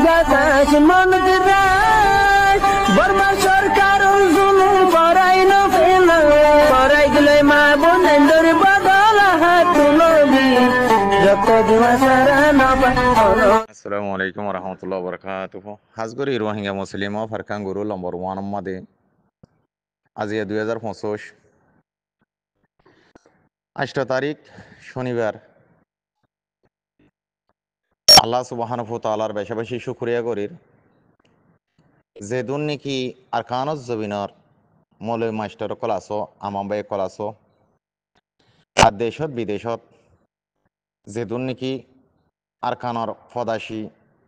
বাতাস মনত রায় বর্মা সরকার জুলুম করাই না ফেলা করাই গেলে মা বোনেদের বদল হাত তুলবি যত দিবা সারা না পালো। আসসালামু আলাইকুম রহমতুল্লাহ বরকাতুহ হাজগরি রোহিঙ্গা মুসলিম ফারকান গুরু নম্বর 1 মাদে আজি 2025 8 তারিখ শনিবার আল্লাহ সুবহানাহু ওয়া তাআলার বেশি বেশি শুকরিয়া করির যে দুন নাকি আরকানুজ জবিনর মৌলবী মাস্টার কলাসো আমামবাই কলাসো আর দেশত বিদেশত যে দুন নাকি আরকানর ফদাসি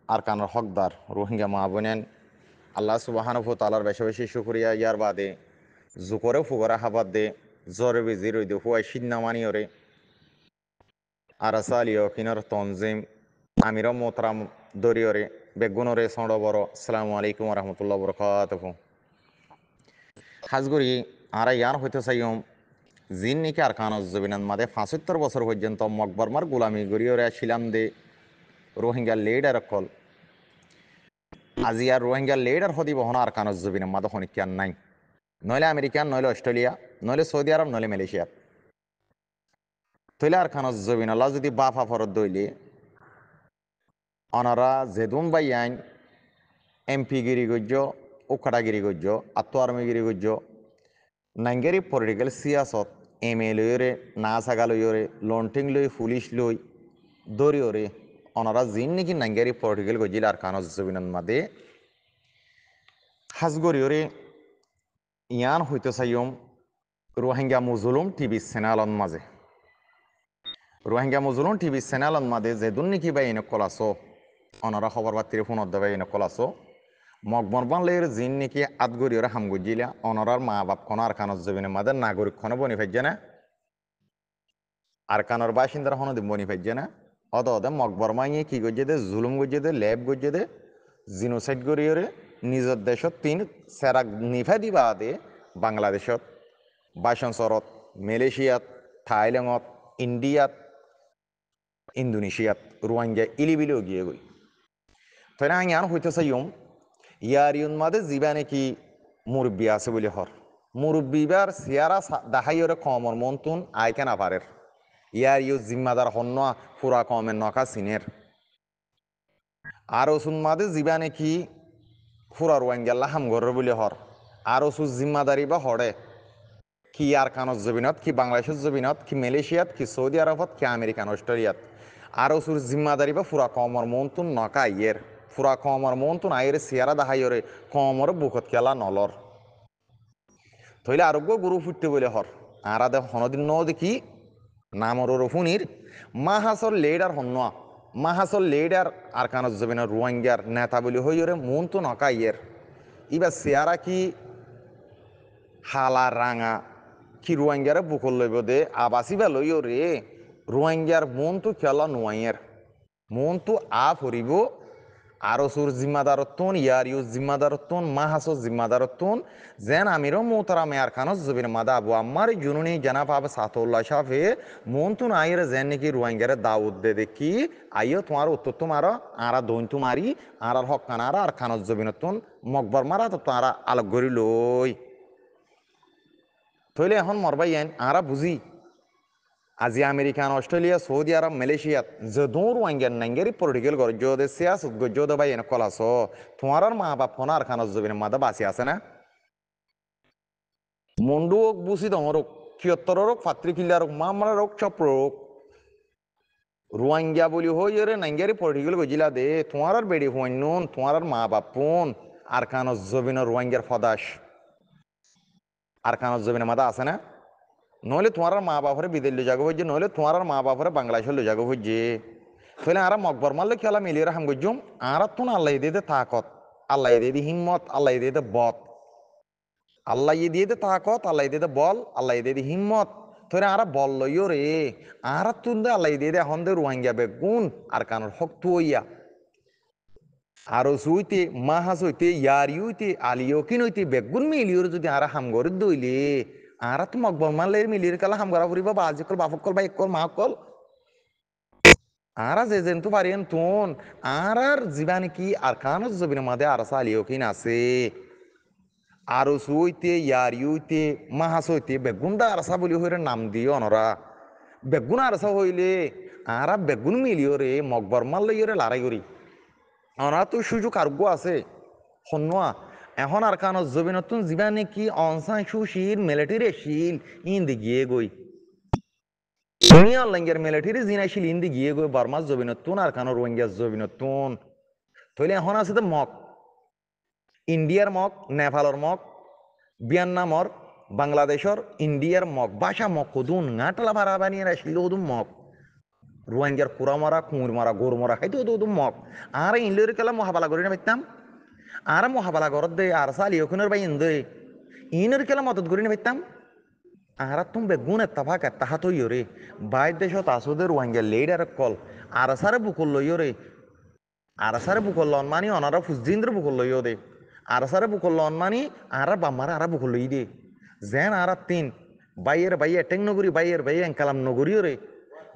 আরকানর হকদার রোহিঙ্গা মা বোনেন আল্লাহ সুবহানাহু ওয়া তাআলার বেশি বেশি শুকরিয়া ইয়ার বাদে জুকরে ফুগরা হাবাদ দে জরে বিজির দে হুয়াই সিন্নামানি ওরে আরাসালিও কিনর তনজিম আমির মোহতারাম দরিয়রে বেগুনরে সড় বড় আসসালামু আলাইকুম রহমতুল্লাহ বরকাতুহ হাজগুড়ি আর ইয়ার হইতে চাইম জিন নাকি আরকানুজ জবিনান মাদে 75 বছর পর্যন্ত মকবরমার গোলামি গরিয়রে ছিলাম দে রোহিঙ্গা লিডার কল আজি আর রোহিঙ্গা লিডার হদি বহন আরকানুজ জবিনান মাদে হনিকিয়ান নাই নইলে আমেরিকান নইলে অস্ট্রেলিয়া নইলে সৌদি আরব নইলে মালয়েশিয়া তৈলে আরকানুজ জবিন আল্লাহ যদি বাফা ফরত দইলে অনারা জেদুন বাই আইন এমপি গিরি গজ্য উখাটাগিরি গজ্য আত্মআর্মিগিরি গজ্য নাইঙ্গেরি পলিটিক্যাল সিয়াসত এমএলএরে না সাগালইরে লন্টিং লই পুলিশ লই দরিয়রে অনারা জিন নাকি নাইঙ্গেরি পলিটিক্যাল গজ্জিল আরকানুজ জবিনান মাদে হাজগরিয়রে ইয়ান হইতে চাইম রোহিঙ্গা মুজলুম টিভি চ্যানেলন মাঝে রোহিঙ্গা মুজলুম টিভি চ্যানেলন মাঝে যেদুন নাকি বাই এনে কলাসো অনারা খবর বার্তির ফোনত দেবাই এনে কলাসো মকবরবান লের জিন নাকি আদগরিয়রে হামগুজিলা অনারার মা বাপ কোন আরকানুজ জবিনের মাঝে নাগরিক খনে বনি ফাইজে না আরকানর বাসিন্দার হন বনি ফাইজে না অদে মকবরমাইয়ে কি গজ্জে দে জুলুম গজ্জে দে লেব গজ্জে দে জিনোসাইড গরিয়রে নিজের দেশত তিন সেরাক নিফা দিবা দে বাংলাদেশত বাইশনসরত মালয়েশিয়াত থাইল্যান্ডত ইন্ডিয়াত ইন্দোনেশিয়াত রোহিঙ্গা ইলিবিলেও গিয়ে গই তাই না ইয়ান হইতে চাইম ইয়ার ইউন মাদে জিবা নাকি মুরব্বী আছে বলে হর মুরব্বীবার সিয়ারা দাহাইরে কমর মন্তুন আইকে না পারের ইয়ার ইউ জিম্মাদার হন্য পুরা কমের নকা সিনের আর ওসুন মাদে জিবা নাকি পুরা রোহিঙ্গা হামগর বলে হর আর ওসু জিম্মাদারি বা হরে কি আরকানুজ জবিনত কি বাংলাদেশের জবিনত কি মালয়েশিয়াত কি সৌদি আরবত কি আমেরিকান অস্ট্রেলিয়াত আর ওসুর জিম্মাদারি বা পুরা কমর মন্তুন নকা আইয়ের পুরা কমর মন্তুন আইয়ের সিয়ারা দাহাইরে কমর বুকত খেলা নলর তইলে আরোগ্য গুরু ফুটতে বলে হর আর আদে হনদিন ন দেখি নামর রফুনির মাহাসর লেডার হন্যা মাহাসর লেডার আরকানুজ জবিনের রোহিঙ্গার নেতা বলে হইরে মন্তুন নকা ইয়ের ইবা সিয়ারা কি হালা রাঙা কি রোহিঙ্গারে বুকল লইব দে আবাসিবা লইও রে রোহিঙ্গার মন তো খেলা নোয়াইয়ের মন তো আ ফরিব আরো সুর জিম্মাদারত্বন ইয়ার ইউ জিম্মাদারত্বন মাহাসো জিম্মাদারত্বন যেন আমিরও মোহতারামে আরকানুজ জবিনের মাদা আবু আম্মার জুনুনি জানাব আবে সাতউল্লাহ শাহে মন তো আইরে যেন নাকি রোহিঙ্গারে দাউদ দে দেখি আইও তোমার উত্তর তোমারও আরা দৈন তুমারি আর হকানারা আরকানুজ জবিনত্বন মকবর মারা তো তারা আলোক গড়ি লই তইলে এখন মরবাই আইন আরা বুঝি আজি আমেরিকান অস্ট্রেলিয়া সৌদি আরব মালয়েশিয়াত যে দৌড় ওয়াঙ্গের নাঙ্গেরি পলিটিক্যাল গরজ দে সিয়াসত গজ্জ দে বাই এনে কলাস তোমার মা বাপ ফোন আর খানজ জবিন মাদা বাসি আছে না মন্ডু হোক বুসি দমর হোক কিয়ত্তর হোক ফাত্রি কিল্লার হোক মামলা হোক চপ হোক রোহিঙ্গা বলি হই রে নাঙ্গেরি পলিটিক্যাল গজিলা দে তোমার আর বেড়ি হইন নুন তোমার মা বাপ ফোন আর খানজ জবিন রোহিঙ্গার ফদাস আর খানজ জবিন মাদা আছে না নইলে তোমার মা বাপরে বিদেশ লো যাগো হইছে নইলে তোমার মা বাপরে বাংলাদেশের লো যাগো হইছে তাহলে আর মকবর মারলে খেলা মিলিয়ে রাখাম গজ্জুম আর তো আল্লাহ দিয়ে তাকত আল্লাহ দিয়ে হিম্মত আল্লাহ দিয়ে বত আল্লাহ দিয়ে তাকত আল্লাহ দিয়ে বল আল্লাহ দিয়ে হিম্মত তোরে আর বল লইও রে আর তুন দে আল্লাহ দিয়ে এখন দে রোহিঙ্গা বেগুন আর কানোর শক্ত হইয়া আরো সুইতে মাহাস হইতে ইয়ারি হইতে আলিও কিন হইতে বেগুন মিলিওর যদি আর হামগরে দইলে আর তো মকবর মারলে মিলিয়ে কালা হাম করা ফুরিব বা আজি কল বাপক কল বা এক কল মা কল আরা যে যেন্তু পারিয়েন তুন আর জীবানি কি আর কানজ জবিনের মাঝে আর সালিও কিন আছে আরো সুইতে ইয়ারিউতে মাহাসইতে বেগুনটা আরসা বলি হইরে নাম দিও অনরা বেগুন আরসা হইলে আরা বেগুন মিলিও রে মকবর মাল লইরে লড়াই করি অনা তো সুযোগ আরোগ্য আছে হন্যা এখন আর কানজ জবিনতুন জীবানি কি অনসান সুশীল মিলিটারি শিল ইন্দি গিয়ে গই তুমি অনলাইনের মিলিটারি জিনাইছিল ইন্দি গিয়ে গই বর্মাস জবিনতুন আর কানো রোহিঙ্গা জবিনতুন তইলে এখন আছে তো মক ইন্ডিয়ার মক নেপালর মক ভিয়েতনামর বাংলাদেশর ইন্ডিয়ার মগ ভাষা মগ কদুন নাটলা ভাড়া বানিয়ে রাখছিল ওদুম মগ রোহিঙ্গার কুড়া মারা কুঁড় মারা গরু মারা খাইতে ওদুম মগ আর ইনলের কেলা মহাবালা করি না পাইতাম আর মহাবালা ঘর দে আর সালি ওখানের বাই ইন্দে ইনের কেলা মদত করি না পাইতাম আর তুমি বেগুন এত্তাফাক এত্তাহা তো ইয়রে বাইর দেশত আসুদে রোহিঙ্গা লেডার কল আর সারে বুকল লইও রে আর সারে বুকল লন মানি অনারা ফুসদিন্দ্র বুকল লইও দে আর সারে বুকল লন মানি আর বাম্মারা আর বুকল লই দে যেন আর তিন বাইয়ের বাইয়ে টেং নগরী বাইয়ের বাইয়ে এঙ্কালাম নগরীও রে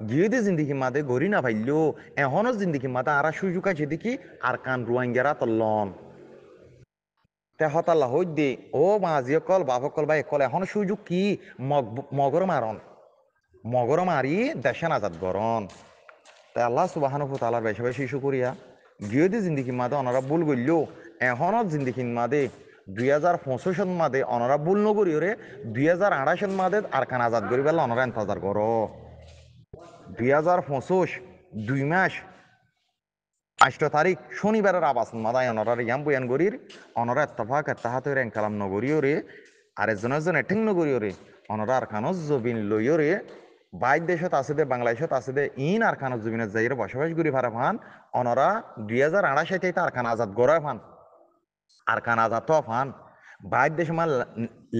গিয়ে দে জিন্দিগি মাদে গড়ি না পাইলো এখনো জিন্দিগি মাদে আর সুযোগ আছে দেখি আর কান রোহিঙ্গারা তো লন তে হতাল্লা হই দে ও মাঝিও কল বাপ কল বাই কল এখন সুযোগ কি মগর মারন মগর মারি দেশে আজাদ গরন তাই আল্লাহ সুবাহানুভূত আল্লাহর বেশি বেশি ইস্যু করিয়া গিয়ে দি জিন্দিগির মাদে অনারা ভুল করলেও এখনও জিন্দিগির মাদে 2025 মাদে অনারা ভুল নগরী রে 2028 মাদে আর খান আজাদ করি পেলে অনারা এন্তজার কর 2025 2 মাস 8 তারিখ শনিবারের আবাস মাদায় অনারা ইয়াম বয়ান গরির অনারা এত্তফাক এত্তাহাত রেঙ্কালাম নগরীয় রে আর একজন এটিং নগরীয় রে অনারা আর খানজ জবিন লইয় রে বাইর দেশত আছে দে বাংলাদেশত আছে দে ইন আর খানজ জবিনের যাইরে বসবাস করি ভাড়া ফান অনরা 2028 আর খান আজাদ গড়ায় ফান আর খান আজাদ তো ফান বাইর দেশ মা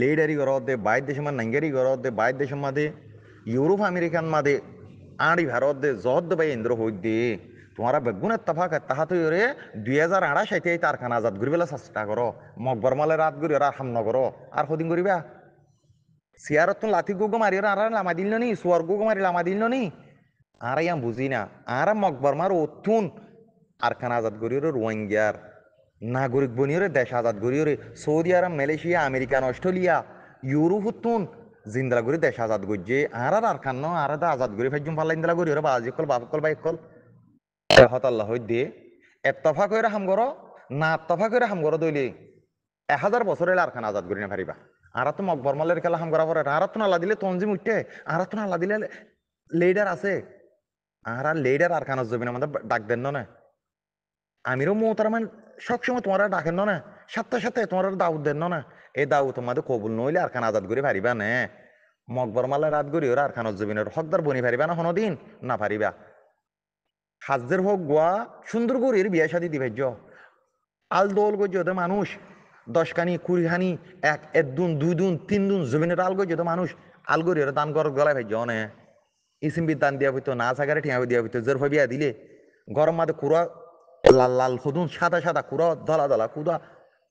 লেডারি গড় দে বাইর দেশ মা নাঙ্গেরি গড় দে বাইর দেশ মাদে ইউরোপ আমেরিকান মাদে আড়ি ভারত দে জহদ বাই ইন্দ্র হই দে তোমারা বেগুন এত্তাফাক এত্তাহাত রে 2028 আর খান আজাদ ঘুরি বেলা চেষ্টা করো মকবর মালে রাত ঘুরি আর হাম নগর আর সদিন করিবা সিয়ারত তো লাথি গুগো মারি আর লামা দিল নি সুয়ার গুগো মারি লামা দিল নি আর ইয়াম বুঝি না আর মকবর মার ওথুন আর খান আজাদ করি রোহিঙ্গার নাগরিক বনিয়রে দেশ আজাদ করিও সৌদি আরব মালয়েশিয়া আমেরিকান অস্ট্রেলিয়া ইউরোপ হতুন জিন্দা করে দেশ আজাদ করছে আর খান ন আর আজাদ করে ফেজুম পাল্লা ইন্দা করি বাজি কল বাপ কল বাইক কল হত আল্লাহ দে এত্তফা করে হাম করো না এত্তফা করে হাম করো দইলে 1000 বছর এলে আর খান আজাদ করি না পারিবা আর তো মকবর মালের খেলা হাম করা পরে আর তো নাল্লা দিলে তঞ্জিম উঠতে আর তো নাল্লা দিলে লেডার আছে আর লেডার আর খান জবিন আমাদের ডাক দেন না আমিরও মৌতার মানে সবসময় তোমার ডাকেন না সাথে সাথে তোমার দাউদ দেন না এই দাউ তোমাদের কবুল নইলে আর খান আজাদ করে পারিবা নে মকবর মালের রাত করি ওরা আর খান জবিনের হকদার বনি পারিবা না কোনোদিন না পারিবা হাজদের হোক গোয়া সুন্দর গরির বিয়া শাদি দিবাজ্য আল দোল গজ্য মানুষ 10 খানি 20 খানি এক দুন 2 দুন 3 দুন জমিনের আল গজ্য মানুষ আল গরির দান কর গলায় ভাজ্য অনে ইসিমবির দান দিয়া হইতো না সাগারে ঠিয়া দিয়া হইতো জোর ভাবিয়া দিলে গরম মাদে কুড়া লাল লাল খুদুন সাদা সাদা কুড়া দলা দলা কুদা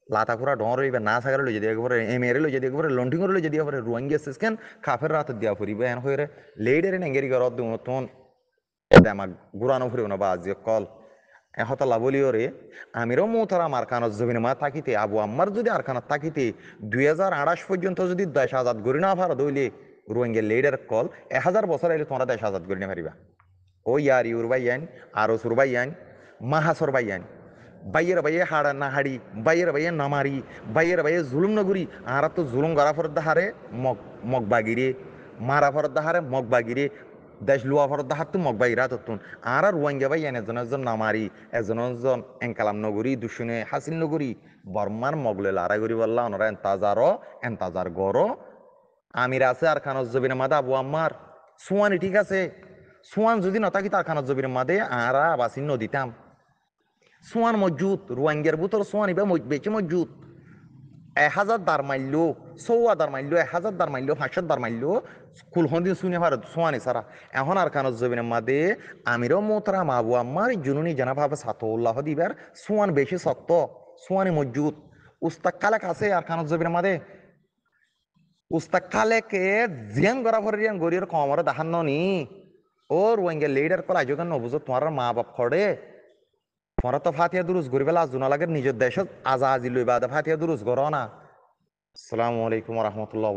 লাতা কুড়া ডর রইবে না সাগারে লই দিয়ে একবারে এমেরে লই দিয়ে একবারে লন্ডিং করে লই দিয়ে একবারে রোহিঙ্গা সিস্কেন কাফের রাত দিয়া ফুরিবে এন হইরে লেডারে নেঙ্গেরি গর দুন আমাক গুরানো ফুরিব না বাজি কল এহতলা বলিও রে আমিরও মৌতারা আমার কানত জমিনে মা থাকিতে আবু আম্মার যদি আর খানাত থাকিতে 2028 পর্যন্ত যদি দেশ আজাদ করি না পারো দইলে রোহিঙ্গা লেডার কল 1000 বছর আইলে তোমরা দেশ আজাদ করি না পারিবা ও ইয়ার ইউর বাইয়ান আরো সুর বাইয়ান মাহাসর বাইয়ান বাইয়ের বাইয়ে হাড়া না হাড়ি বাইয়ের বাইয়ে নামারি বাইয়ের বাইয়ে জুলুম নগরী আর তো জুলুম গড়া ফরত দাহারে মগ বাগিরে মারা ফরত দাহারে মগ বাগিরে দেশ লুয়া ফরত দাহার তো মগ বাগিরা তত্তুন আর রোহিঙ্গা বাইয়ান একজন নামারি একজন এঙ্কালাম নগরী দুশুনে হাসিল নগরী বর্মার মগলে লারাই করি বললা ওনারা এন্তাজার গড় আমির আছে আর খানজ জবিনের মাদে আবু আম্মার সোয়ানি ঠিক আছে সোয়ান যদি নথাকি তার খানজ জবিনের মাদে আরা আবাসিন নদীতাম সোয়ান মজুদ রোহিঙ্গার বুতর সোয়ানি বেচে মজুদ 1000 দার মাইল 100 দার মাইল 1000 দার মাইল 500 দার মাইল কুলহন্দিন শুনে পারে সোয়ানি সারা এখন আর খানজ জবিনের মাদে আমিরও মোতরা আবু আম্মার জুনুনি জানা ভাবে সাতউল্লাহ দিবার সোয়ান বেশি সত্য সোয়ানি মজুদ উস্তাক কালেক আছে আর খানজ জবিনের মাদে উস্তাক কালেকে জিয়ান গড়া ভরিয়ান গড়িয়ার কমরে দেখান নি ও রোহিঙ্গা লিডার কলাই যদি নবুঝো তোমার মা বাপ খড়ে তোমার তো ফাতিয়া দুরুজ ঘুরি পেলা জোনা লাগে নিজের দেশত আজা আজি লইবা ফাতিয়া দুরুজ করো না। আসসালামু আলাইকুম রহমতুল্লাহ।